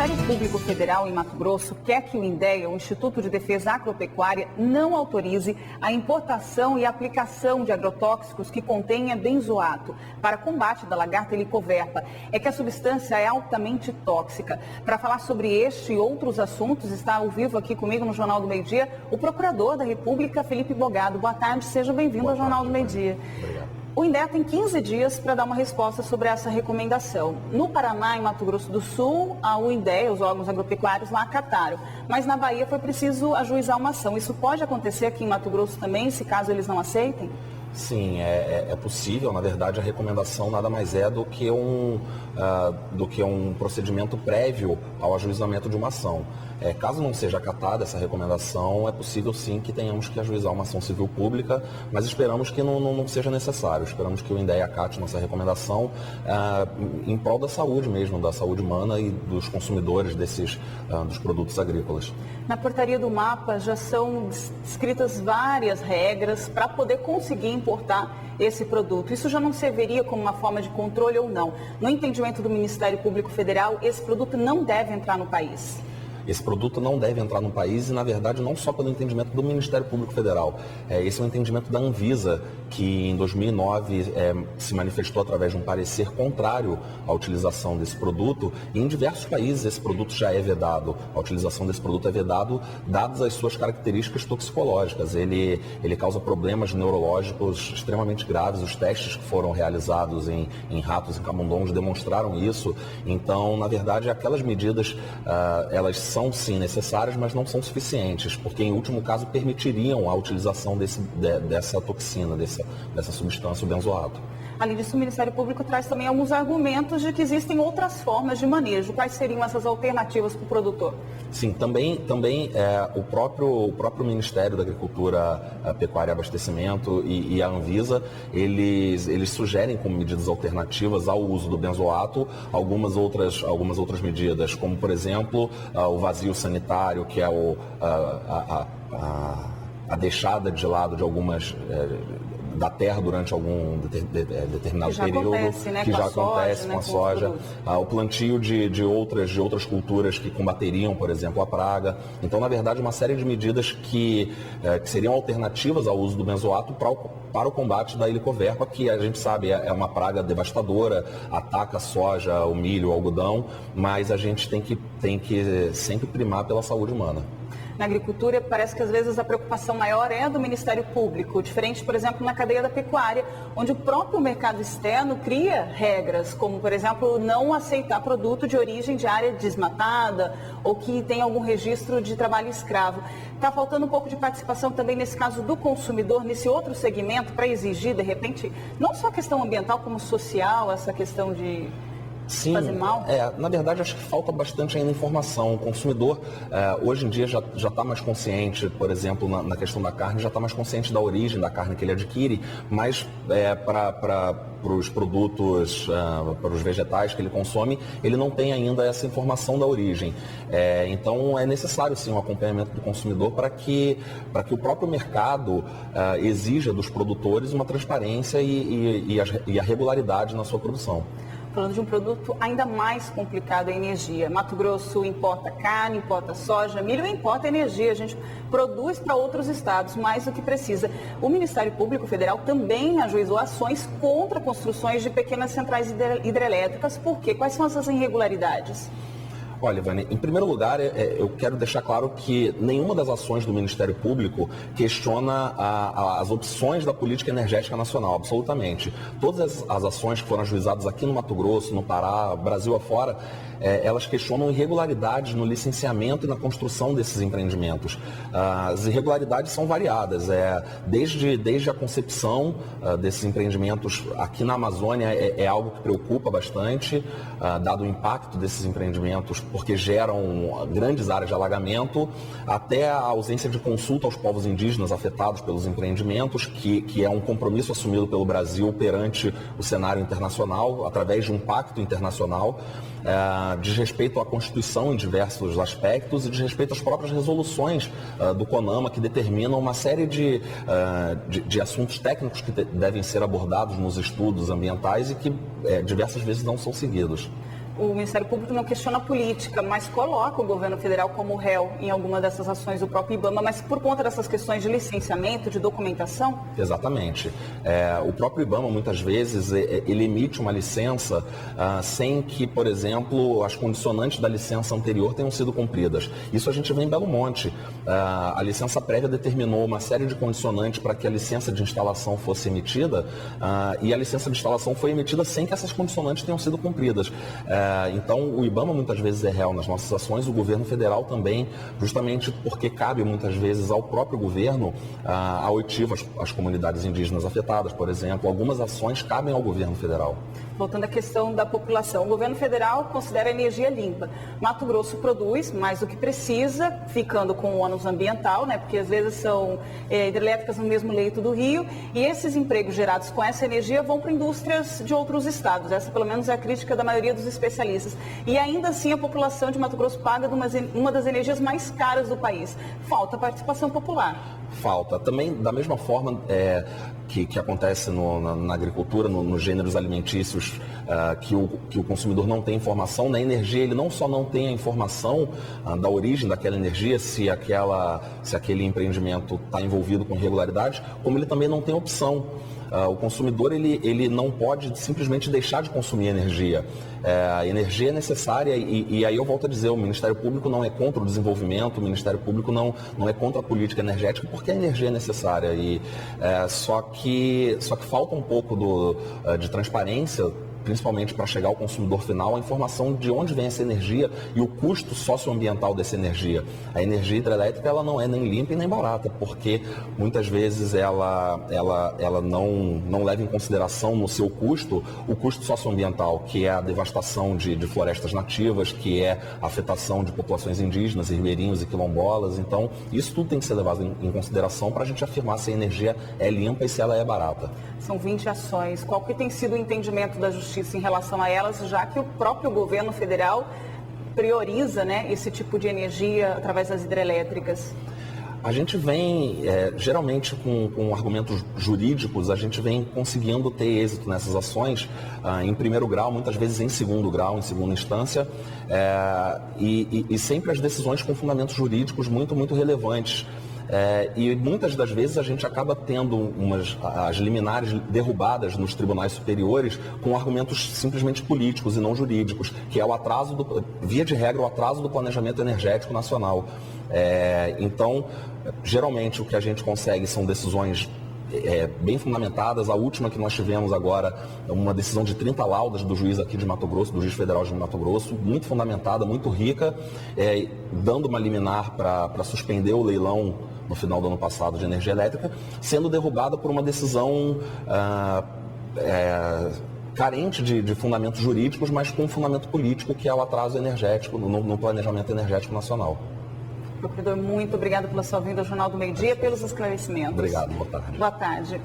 Ministério Público Federal em Mato Grosso quer que o INDEA, o Instituto de Defesa Agropecuária, não autorize a importação e aplicação de agrotóxicos que contenha benzoato para combate da lagarta helicoverpa. É que a substância é altamente tóxica. Para falar sobre este e outros assuntos, está ao vivo aqui comigo no Jornal do Meio Dia o Procurador da República, Felipe Bogado. Boa tarde, seja bem-vindo ao Jornal do Meio Dia. Obrigado. O INDEA tem 15 dias para dar uma resposta sobre essa recomendação. No Paraná e Mato Grosso do Sul, o INDEA, os órgãos agropecuários lá acataram. Mas na Bahia foi preciso ajuizar uma ação. Isso pode acontecer aqui em Mato Grosso também, se caso eles não aceitem? Sim, é possível. Na verdade, a recomendação nada mais é do que um procedimento prévio ao ajuizamento de uma ação. Caso não seja acatada essa recomendação, é possível sim que tenhamos que ajuizar uma ação civil pública, mas esperamos que não seja necessário. Esperamos que o INDEA acate nossa recomendação em prol da saúde mesmo, da saúde humana e dos consumidores dos produtos agrícolas. Na portaria do MAPA já são escritas várias regras para poder conseguir importar esse produto. Isso já não serviria como uma forma de controle ou não? No entendimento do Ministério Público Federal, esse produto não deve entrar no país. Esse produto não deve entrar no país e, na verdade, não só pelo entendimento do Ministério Público Federal. Esse é o entendimento da Anvisa, que em 2009 se manifestou através de um parecer contrário à utilização desse produto. E em diversos países esse produto já é vedado. A utilização desse produto é vedado, dadas as suas características toxicológicas. Ele causa problemas neurológicos extremamente graves. Os testes que foram realizados em ratos e camundongos demonstraram isso. Então, na verdade, aquelas medidas, elas são sim necessárias, mas não são suficientes, porque em último caso permitiriam a utilização dessa toxina, dessa substância, o benzoato. Além disso, o Ministério Público traz também alguns argumentos de que existem outras formas de manejo. Quais seriam essas alternativas para o produtor? Sim, também o próprio Ministério da Agricultura, Pecuária e Abastecimento e a Anvisa, eles sugerem como medidas alternativas ao uso do benzoato algumas outras medidas, como por exemplo o vazio sanitário, que é a deixada de lado de algumas da terra durante algum determinado período, que já acontece com a soja, o plantio de outras culturas que combateriam, por exemplo, a praga. Então, na verdade, uma série de medidas que seriam alternativas ao uso do benzoato para o combate da helicoverpa, que a gente sabe é uma praga devastadora, ataca a soja, o milho, o algodão, mas a gente tem que sempre primar pela saúde humana. Na agricultura, parece que às vezes a preocupação maior é do Ministério Público, diferente, por exemplo, na cadeia da pecuária, onde o próprio mercado externo cria regras, como, por exemplo, não aceitar produto de origem de área desmatada ou que tem algum registro de trabalho escravo. Está faltando um pouco de participação também nesse caso do consumidor, nesse outro segmento, para exigir, de repente, não só a questão ambiental, como social, essa questão de... Sim, fazer mal? Na verdade acho que falta bastante ainda informação. O consumidor hoje em dia já está mais consciente, por exemplo, na questão da carne, já está mais consciente da origem da carne que ele adquire, mas para os produtos, para os vegetais que ele consome, ele não tem ainda essa informação da origem. Então é necessário sim um acompanhamento do consumidor para que o próprio mercado exija dos produtores uma transparência e a regularidade na sua produção. Falando de um produto ainda mais complicado, a energia. Mato Grosso importa carne, importa soja, milho e importa energia. A gente produz para outros estados mais do que precisa. O Ministério Público Federal também ajuizou ações contra construções de pequenas centrais hidrelétricas. Por quê? Quais são essas irregularidades? Olha, Ivani, em primeiro lugar, eu quero deixar claro que nenhuma das ações do Ministério Público questiona as opções da política energética nacional, absolutamente. Todas as ações que foram ajuizadas aqui no Mato Grosso, no Pará, Brasil afora, elas questionam irregularidades no licenciamento e na construção desses empreendimentos. As irregularidades são variadas, desde a concepção desses empreendimentos aqui na Amazônia é algo que preocupa bastante, dado o impacto desses empreendimentos, porque geram grandes áreas de alagamento, até a ausência de consulta aos povos indígenas afetados pelos empreendimentos, que é um compromisso assumido pelo Brasil perante o cenário internacional, através de um pacto internacional, diz respeito à Constituição em diversos aspectos e diz respeito às próprias resoluções do CONAMA, que determinam uma série de assuntos técnicos que devem ser abordados nos estudos ambientais e que diversas vezes não são seguidos. o Ministério Público não questiona a política, mas coloca o governo federal como réu em alguma dessas ações do próprio IBAMA, mas por conta dessas questões de licenciamento, de documentação? Exatamente. O próprio IBAMA, muitas vezes, ele emite uma licença sem que, por exemplo, as condicionantes da licença anterior tenham sido cumpridas. Isso a gente vê em Belo Monte. A licença prévia determinou uma série de condicionantes para que a licença de instalação fosse emitida e a licença de instalação foi emitida sem que essas condicionantes tenham sido cumpridas. Então, o IBAMA muitas vezes é réu nas nossas ações, o governo federal também, justamente porque cabe muitas vezes ao próprio governo a oitiva às comunidades indígenas afetadas, por exemplo. Algumas ações cabem ao governo federal. Voltando à questão da população, o governo federal considera a energia limpa. Mato Grosso produz mais do que precisa, ficando com o ônus ambiental, né? Porque às vezes são hidrelétricas no mesmo leito do rio, e esses empregos gerados com essa energia vão para indústrias de outros estados. Essa, pelo menos, é a crítica da maioria dos especialistas. E ainda assim, a população de Mato Grosso paga uma das energias mais caras do país. Falta participação popular. Falta. Também, da mesma forma que acontece na agricultura, nos gêneros alimentícios, que o consumidor não tem informação, na energia ele não só não tem a informação da origem daquela energia, se aquele empreendimento está envolvido com irregularidades, como ele também não tem opção. O consumidor ele não pode simplesmente deixar de consumir energia. A energia é necessária e aí eu volto a dizer, o Ministério Público não é contra o desenvolvimento, o Ministério Público não é contra a política energética, porque a energia é necessária. Só que falta um pouco de transparência, principalmente para chegar ao consumidor final, a informação de onde vem essa energia e o custo socioambiental dessa energia. A energia hidrelétrica ela não é nem limpa e nem barata, porque muitas vezes ela não leva em consideração no seu custo o custo socioambiental, que é a devastação de florestas nativas, que é a afetação de populações indígenas, ribeirinhos e quilombolas. Então, isso tudo tem que ser levado em consideração para a gente afirmar se a energia é limpa e se ela é barata. São 20 ações. Qual que tem sido o entendimento da Justiça em relação a elas, já que o próprio governo federal prioriza, né, esse tipo de energia através das hidrelétricas? A gente vem, geralmente com argumentos jurídicos, a gente vem conseguindo ter êxito nessas ações, em primeiro grau, muitas vezes em segundo grau, em segunda instância, e sempre as decisões com fundamentos jurídicos muito, muito relevantes. E muitas das vezes a gente acaba tendo as liminares derrubadas nos tribunais superiores com argumentos simplesmente políticos e não jurídicos, que é via de regra, o atraso do planejamento energético nacional. Então, geralmente o que a gente consegue são decisões bem fundamentadas. A última que nós tivemos agora, uma decisão de 30 laudas do juiz aqui de Mato Grosso, do juiz federal de Mato Grosso, muito fundamentada, muito rica, dando uma liminar para suspender o leilão no final do ano passado de energia elétrica, sendo derrubada por uma decisão carente de fundamentos jurídicos, mas com fundamento político, que é o atraso energético no planejamento energético nacional. Procurador, muito obrigado pela sua vinda ao Jornal do Meio Dia, pelos esclarecimentos. Obrigado, boa tarde. Boa tarde.